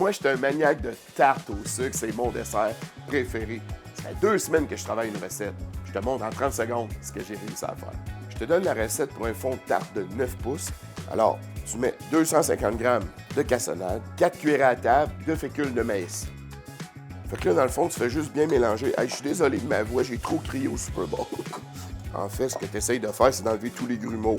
Moi, je suis un maniaque de tarte au sucre. C'est mon dessert préféré. Ça fait 2 semaines que je travaille une recette. Je te montre en 30 secondes ce que j'ai réussi à faire. Je te donne la recette pour un fond de tarte de 9 pouces. Alors, tu mets 250 g de cassonade, 4 cuillères à table de fécule de maïs. Fait que là, dans le fond, tu fais juste bien mélanger. Hey, je suis désolé de ma voix, j'ai trop crié au Super Bowl. En fait, ce que tu essayes de faire, c'est d'enlever tous les grumeaux.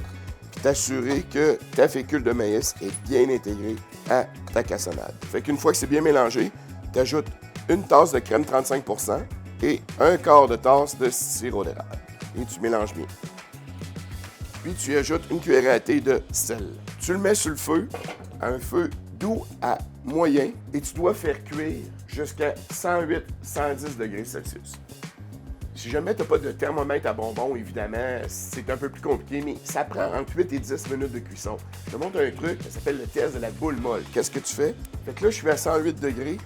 Puis t'assurer que ta fécule de maïs est bien intégrée à ta cassonade. Fait qu'une fois que c'est bien mélangé, tu ajoutes une tasse de crème 35 % et un quart de tasse de sirop d'érable. Et tu mélanges bien. Puis tu y ajoutes une cuillère à thé de sel. Tu le mets sur le feu, à un feu doux à moyen, et tu dois faire cuire jusqu'à 108-110 degrés Celsius. Si jamais tu n'as pas de thermomètre à bonbons, évidemment, c'est un peu plus compliqué, mais ça prend entre 8 et 10 minutes de cuisson. Je te montre un truc, ça s'appelle le test de la boule molle. Qu'est-ce que tu fais? Fait que là, je suis à 108 degrés,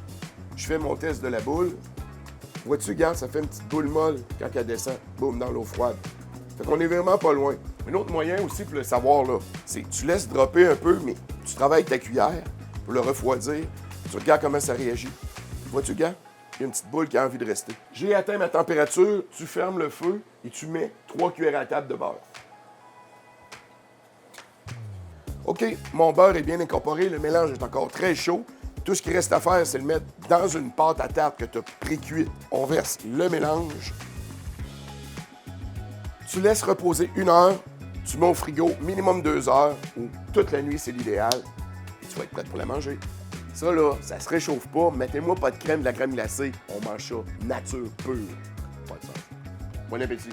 je fais mon test de la boule. Vois-tu, regarde, ça fait une petite boule molle quand elle descend, boum, dans l'eau froide. Fait qu'on est vraiment pas loin. Un autre moyen aussi pour le savoir, là, c'est que tu laisses dropper un peu, mais tu travailles ta cuillère pour le refroidir. Tu regardes comment ça réagit. Vois-tu, gars? Il y a une petite boule qui a envie de rester. J'ai atteint ma température, tu fermes le feu et tu mets 3 cuillères à table de beurre. OK, mon beurre est bien incorporé, le mélange est encore très chaud. Tout ce qui reste à faire, c'est le mettre dans une pâte à tarte que tu as pré-cuite. On verse le mélange. Tu laisses reposer 1 heure, tu mets au frigo minimum 2 heures, ou toute la nuit, c'est l'idéal. Et tu vas être prête pour la manger. Ça, là, ça se réchauffe pas. Mettez-moi pas de crème, de la crème glacée. On mange ça nature pure. Pas de sens. Bon appétit.